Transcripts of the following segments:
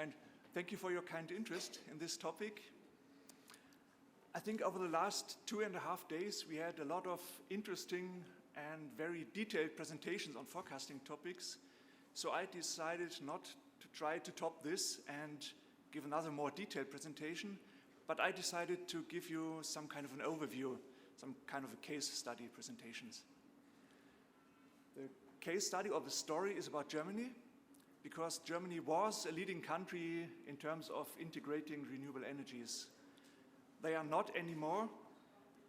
and thank you for your kind interest in this topic. I think over the last 2.5 days, we had a lot of interesting and very detailed presentations on forecasting topics. So I decided not to try to top this and give another more detailed presentation, but I decided to give you some kind of an overview, some kind of a case study presentations. The case study or the story is about Germany, because Germany was a leading country in terms of integrating renewable energies. They are not anymore.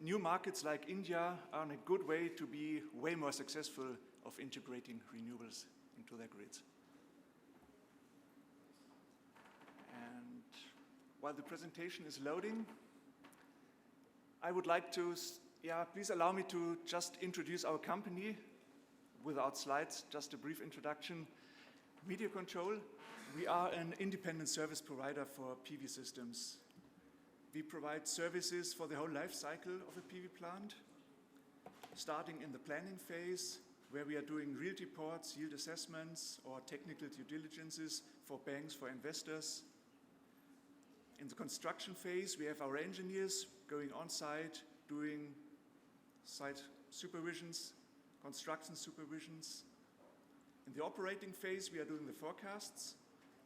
New markets like India are in a good way to be way more successful of integrating renewables into their grids. And while the presentation is loading, I would like to, please allow me to just introduce our company without slides, just a brief introduction. Meteocontrol, we are an independent service provider for PV systems. We provide services for the whole life cycle of a PV plant, starting in the planning phase, where we are doing yield reports, yield assessments, or technical due diligences for banks, for investors. In the construction phase, we have our engineers going on site, doing site supervisions, construction supervisions. In the operating phase, we are doing the forecasts,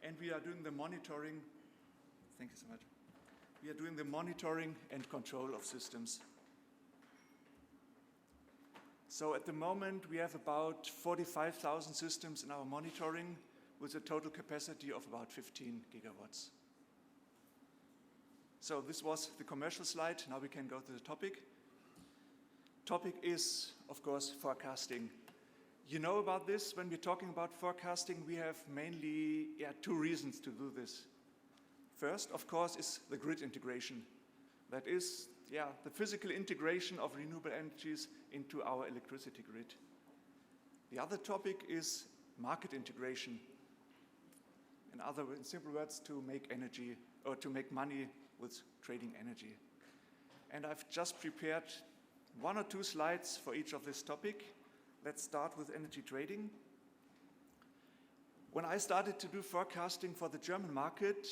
and we are doing the monitoring. Thank you so much. We are doing the monitoring and control of systems. So at the moment, we have about 45,000 systems in our monitoring with a total capacity of about 15 gigawatts. So this was the commercial slide. Now we can go to the topic. Topic is, of course, forecasting. You know about this. When we're talking about forecasting, we have mainly two reasons to do this. First, of course, is the grid integration. That is, the physical integration of renewable energies into our electricity grid. The other topic is market integration. In simple words, to make energy or to make money with trading energy. And I've just prepared 1 or 2 slides for each of this topic. Let's start with energy trading. When I started to do forecasting for the German market,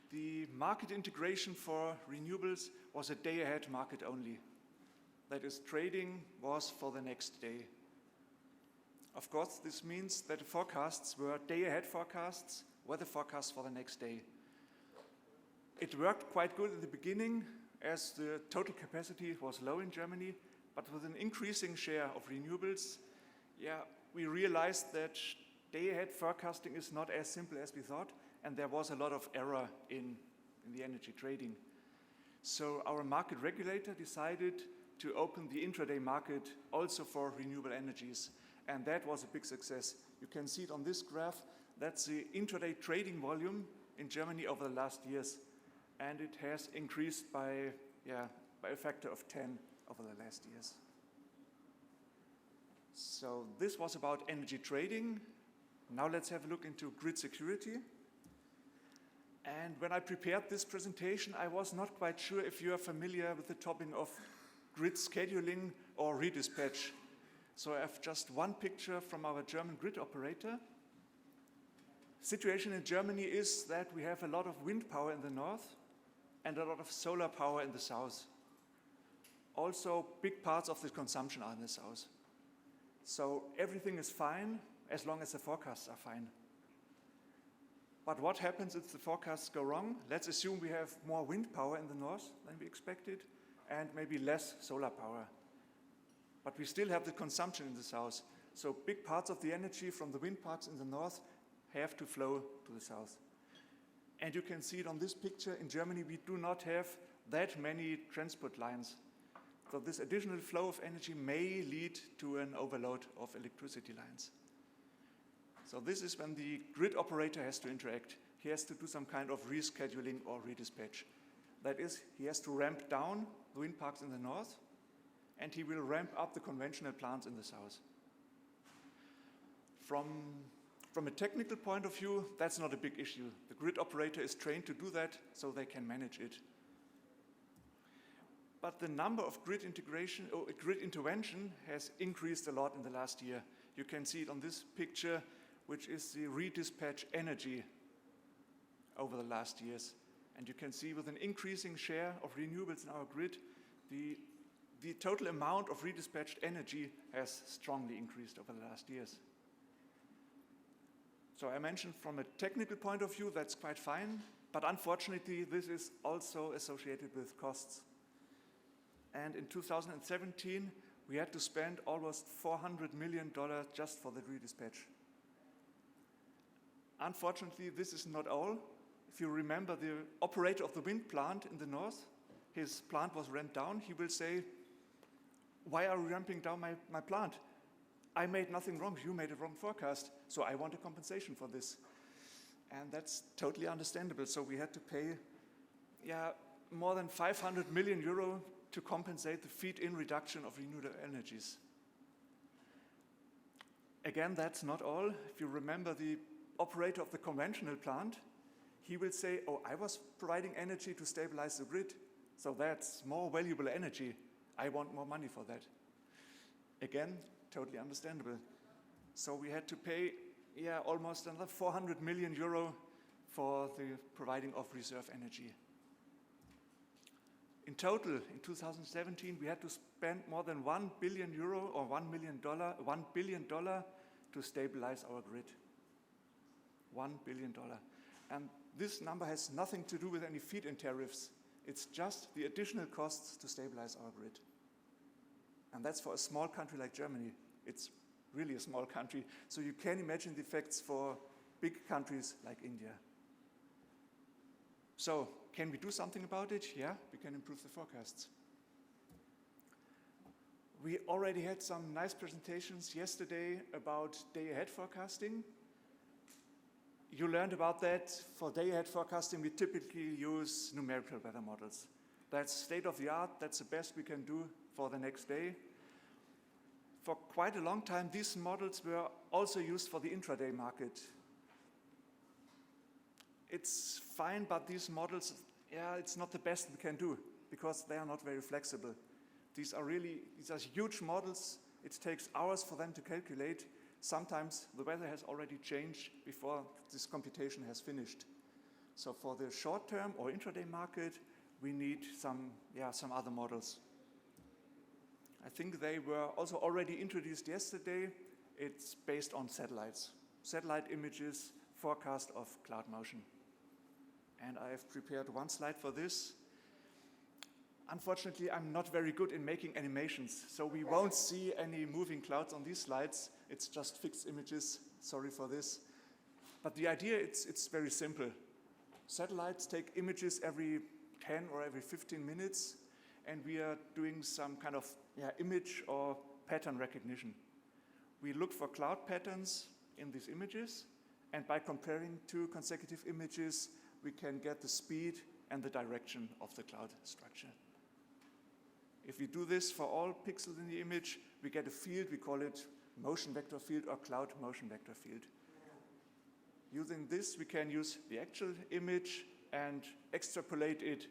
the market integration for renewables was a day-ahead market only. That is, trading was for the next day. Of course, this means that the forecasts were day-ahead forecasts, weather forecasts for the next day. It worked quite good in the beginning, as the total capacity was low in Germany, but with an increasing share of renewables, we realized that day-ahead forecasting is not as simple as we thought, and there was a lot of error in the energy trading. So our market regulator decided to open the intraday market also for renewable energies, and that was a big success. You can see it on this graph. That's the intraday trading volume in Germany over the last years, and it has increased by a factor of 10 over the last years. So this was about energy trading. Now let's have a look into grid security. And when I prepared this presentation, I was not quite sure if you are familiar with the topic of grid scheduling or redispatch. So I have just one picture from our German grid operator. Situation in Germany is that we have a lot of wind power in the north and a lot of solar power in the south. Also, big parts of the consumption are in the south. So everything is fine as long as the forecasts are fine. But what happens if the forecasts go wrong? Let's assume we have more wind power in the north than we expected and maybe less solar power. But we still have the consumption in the south. So big parts of the energy from the wind parks in the north have to flow to the south. And you can see it on this picture. In Germany, we do not have that many transport lines. So this additional flow of energy may lead to an overload of electricity lines. So this is when the grid operator has to interact. He has to do some kind of rescheduling or redispatch. That is, he has to ramp down the wind parks in the north, and he will ramp up the conventional plants in the south. From a technical point of view, that's not a big issue. The grid operator is trained to do that, so they can manage it. But the number of grid intervention has increased a lot in the last year. You can see it on this picture, which is the redispatch energy over the last years. And you can see with an increasing share of renewables in our grid, the total amount of redispatched energy has strongly increased over the last years. So I mentioned from a technical point of view, that's quite fine, but unfortunately, this is also associated with costs. And in 2017, we had to spend almost $400 million just for the redispatch. Unfortunately, this is not all. If you remember the operator of the wind plant in the north, his plant was ramped down. He will say, why are we ramping down my plant? I made nothing wrong. You made a wrong forecast. So I want a compensation for this. And that's totally understandable. So we had to pay more than 500 million euro to compensate the feed-in reduction of renewable energies. Again, that's not all. If you remember the operator of the conventional plant, he will say, oh, I was providing energy to stabilize the grid, so that's more valuable energy. I want more money for that. Again, totally understandable. So we had to pay almost another 400 million euro for the providing of reserve energy. In total, in 2017, we had to spend more than 1 billion euro or $1 billion to stabilize our grid. $1 billion. And this number has nothing to do with any feed-in tariffs. It's just the additional costs to stabilize our grid. And that's for a small country like Germany. It's really a small country. So you can imagine the effects for big countries like India. So, can we do something about it? Yeah, we can improve the forecasts. We already had some nice presentations yesterday about day-ahead forecasting. You learned about that. For day-ahead forecasting, we typically use numerical weather models. That's state-of-the-art. That's the best we can do for the next day. For quite a long time, these models were also used for the intraday market. It's fine, but these models, it's not the best we can do because they are not very flexible. These are huge models. It takes hours for them to calculate. Sometimes the weather has already changed before this computation has finished. So for the short-term or intraday market, we need some other models. I think they were also already introduced yesterday. It's based on satellites. Satellite images, forecast of cloud motion. And I have prepared one slide for this. Unfortunately, I'm not very good in making animations, so we won't see any moving clouds on these slides. It's just fixed images. Sorry for this. But the idea, it's very simple. Satellites take images every 10 or every 15 minutes, and we are doing some kind of image or pattern recognition. We look for cloud patterns in these images, and by comparing two consecutive images, we can get the speed and the direction of the cloud structure. If we do this for all pixels in the image, we get a field. We call it motion vector field or cloud motion vector field. Using this, we can use the actual image and extrapolate it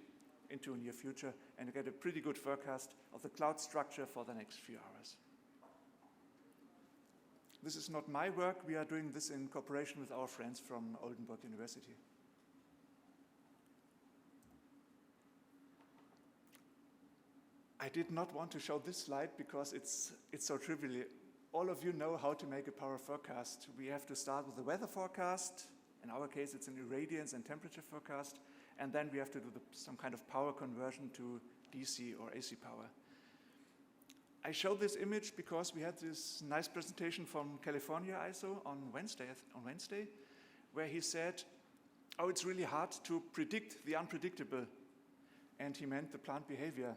into a near future and get a pretty good forecast of the cloud structure for the next few hours. This is not my work. We are doing this in cooperation with our friends from Oldenburg University. I did not want to show this slide because it's so trivial. All of you know how to make a power forecast. We have to start with the weather forecast. In our case, it's an irradiance and temperature forecast. And then we have to do some kind of power conversion to DC or AC power. I showed this image because we had this nice presentation from California ISO on Wednesday, where he said, oh, it's really hard to predict the unpredictable. And he meant the plant behavior.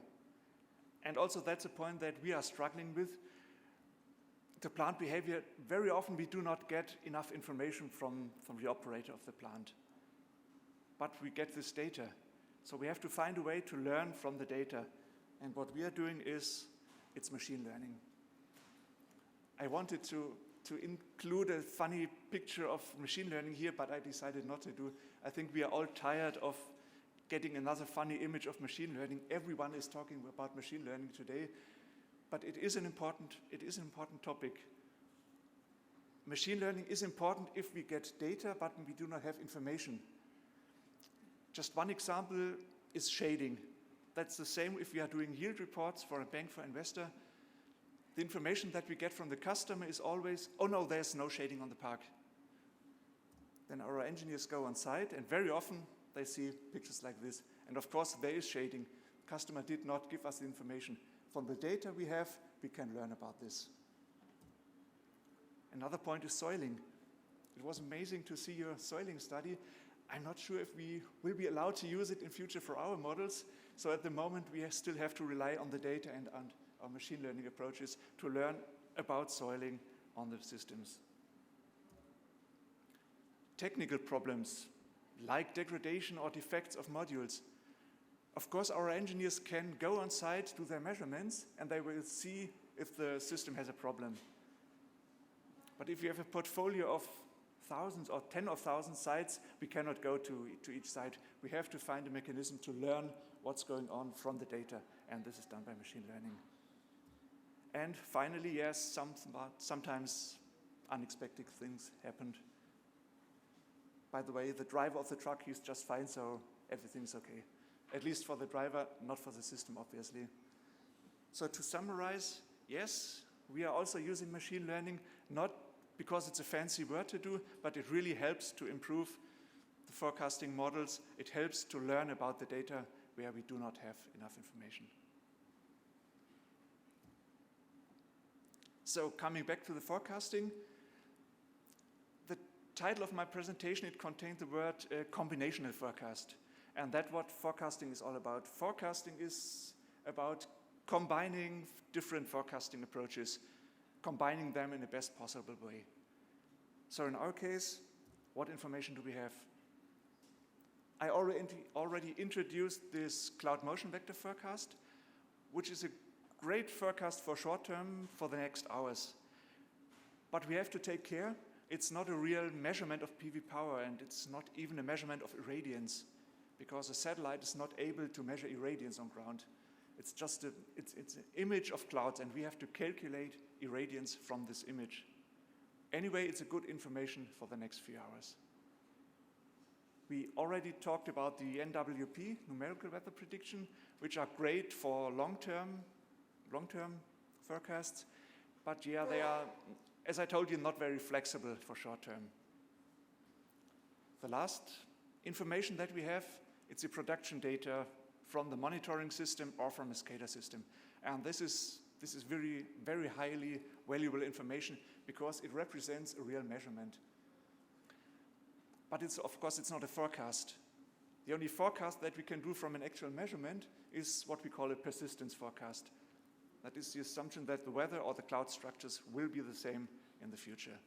And also that's a point that we are struggling with. The plant behavior, very often we do not get enough information from the operator of the plant. But we get this data. So we have to find a way to learn from the data. And what we are doing is, it's machine learning. I wanted to include a funny picture of machine learning here, but I decided not to do. I think we are all tired of getting another funny image of machine learning. Everyone is talking about machine learning today, but it is an important topic. Machine learning is important if we get data, but we do not have information. Just one example is shading. That's the same if we are doing yield reports for a bank for investor. The information that we get from the customer is always, oh no, there's no shading on the park. Then our engineers go on site, and very often they see pictures like this. And of course, there is shading. The customer did not give us the information. From the data we have, we can learn about this. Another point is soiling. It was amazing to see your soiling study. I'm not sure if we will be allowed to use it in future for our models. So at the moment, we still have to rely on the data and on our machine learning approaches to learn about soiling on the systems. Technical problems like degradation or defects of modules. Of course, our engineers can go on site, do their measurements, and they will see if the system has a problem. But if you have a portfolio of thousands or 10 of thousands sites, we cannot go to each site. We have to find a mechanism to learn what's going on from the data, and this is done by machine learning. And finally, yes, sometimes unexpected things happened. By the way, the driver of the truck, he's just fine, so everything's okay. At least for the driver, not for the system, obviously. So to summarize, yes, we are also using machine learning, not because it's a fancy word to do, but it really helps to improve the forecasting models. It helps to learn about the data where we do not have enough information. So coming back to the forecasting, the title of my presentation, it contained the word combinational forecast. And that's what forecasting is all about. Forecasting is about combining different forecasting approaches, combining them in the best possible way. So in our case, what information do we have? I already introduced this cloud motion vector forecast, which is a great forecast for short term for the next hours. But we have to take care. It's not a real measurement of PV power, and it's not even a measurement of irradiance, because a satellite is not able to measure irradiance on ground. It's just it's an image of clouds, and we have to calculate irradiance from this image. Anyway, it's a good information for the next few hours. We already talked about the NWP, numerical weather prediction, which are great for long-term forecasts, but yeah, they are, as I told you, not very flexible for short-term. The last information that we have, it's the production data from the monitoring system or from a SCADA system. And this is very, very highly valuable information because it represents a real measurement. But of course, it's not a forecast. The only forecast that we can do from an actual measurement is what we call a persistence forecast. That is the assumption that the weather or the cloud structures will be the same in the future.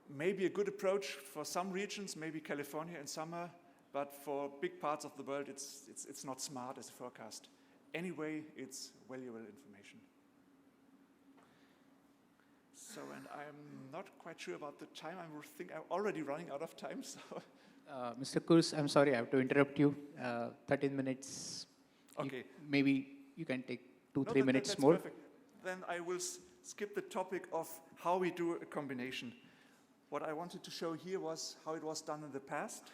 Maybe a good approach for some regions, maybe California in summer, but for big parts of the world, it's not smart as a forecast. Anyway, it's valuable information. So, and I'm not quite sure about the time. I think I'm already running out of time. So, Mr. Kurz, I'm sorry, I have to interrupt you. 13 minutes. Okay. Maybe you can take 2-3 minutes that's more. Perfect. Then I will skip the topic of how we do a combination. What I wanted to show here was how it was done in the past.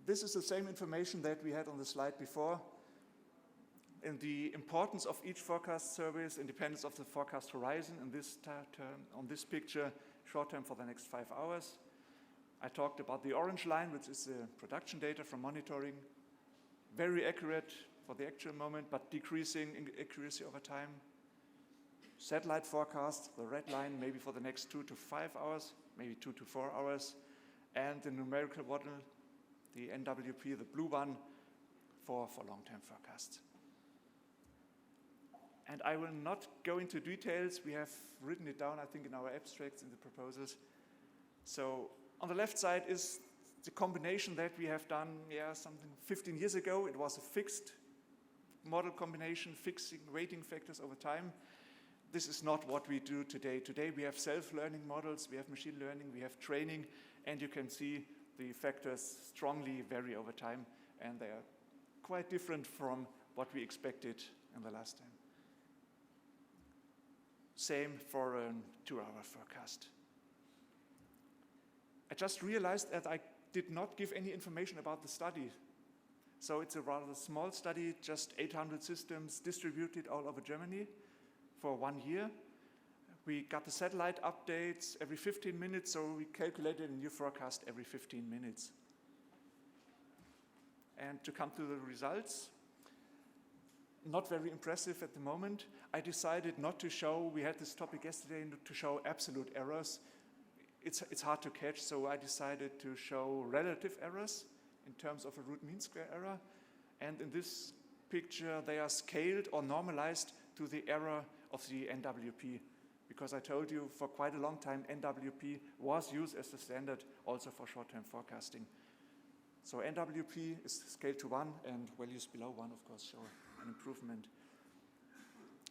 This is the same information that we had on the slide before. And the importance of each forecast service, independence of the forecast horizon in this term, on this picture, short term for the next 5 hours. I talked about the orange line, which is the production data from monitoring. Very accurate for the actual moment, but decreasing in accuracy over time. Satellite forecast, the red line, maybe for the next 2 to 5 hours, maybe 2 to 4 hours. And the numerical model, the NWP, the blue one, for long-term forecasts. And I will not go into details. We have written it down, I think, in our abstracts, in the proposals. So on the left side is the combination that we have done, something 15 years ago. It was a fixed model combination, fixing weighting factors over time. This is not what we do today. Today we have self-learning models, we have machine learning, we have training, and you can see the factors strongly vary over time, and they are quite different from what we expected in the last time. Same for a 2-hour forecast. I just realized that I did not give any information about the study. So it's a rather small study, just 800 systems distributed all over Germany for 1 year. We got the satellite updates every 15 minutes, so we calculated a new forecast every 15 minutes. And to come to the results, not very impressive at the moment. I decided not to show, we had this topic yesterday, to show absolute errors. It's hard to catch, so I decided to show relative errors in terms of a root mean square error. And in this picture, they are scaled or normalized to the error of the NWP. Because I told you for quite a long time, NWP was used as the standard also for short-term forecasting. So NWP is scaled to 1, and values below 1, of course, show an improvement.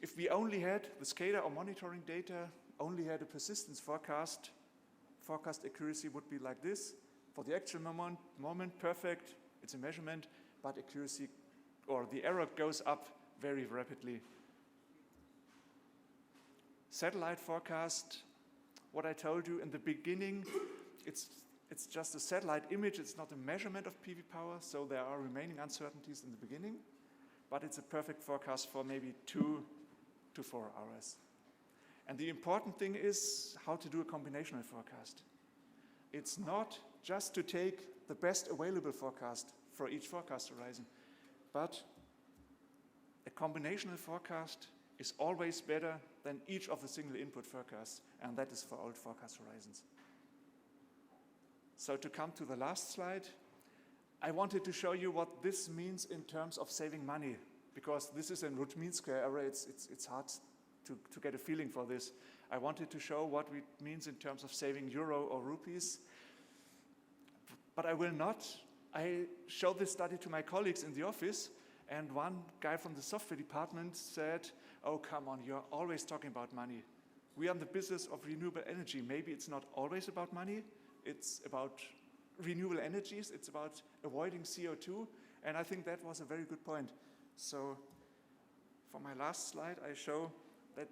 If we only had the scalar or monitoring data, only had a persistence forecast accuracy would be like this. For the actual moment, perfect, it's a measurement, but accuracy or the error goes up very rapidly. Satellite forecast, what I told you in the beginning, it's just a satellite image, it's not a measurement of PV power, so there are remaining uncertainties in the beginning, but it's a perfect forecast for maybe 2 to 4 hours. And the important thing is how to do a combinational forecast. It's not just to take the best available forecast for each forecast horizon, but a combinational forecast is always better than each of the single input forecasts, and that is for all forecast horizons. So to come to the last slide, I wanted to show you what this means in terms of saving money, because this is a root mean square error. It's hard to get a feeling for this. I wanted to show what it means in terms of saving euro or rupees, but I will not. I showed this study to my colleagues in the office, and one guy from the software department said, "Oh, come on, you're always talking about money. We are in the business of renewable energy. Maybe it's not always about money. It's about renewable energies. It's about avoiding CO2. And I think that was a very good point. So for my last slide, I show that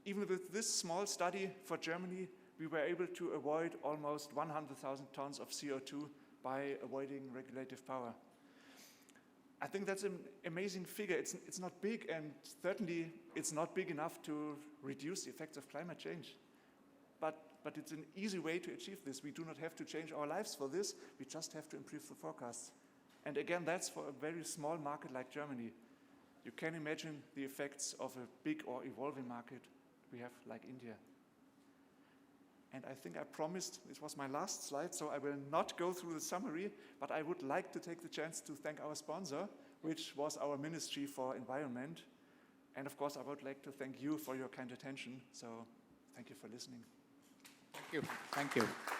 even with this small study for Germany, we were able to avoid almost 100,000 tons of CO2 by avoiding regulative power. I think that's an amazing figure. It's not big, and certainly it's not big enough to reduce the effects of climate change. But it's an easy way to achieve this. We do not have to change our lives for this. We just have to improve the forecasts. And again, that's for a very small market like Germany. You can imagine the effects of a big or evolving market we have like India. And I think I promised, this was my last slide, so I will not go through the summary, but I would like to take the chance to thank our sponsor, which was our Ministry for Environment. And of course, I would like to thank you for your kind attention. So thank you for listening. Thank you. Thank you.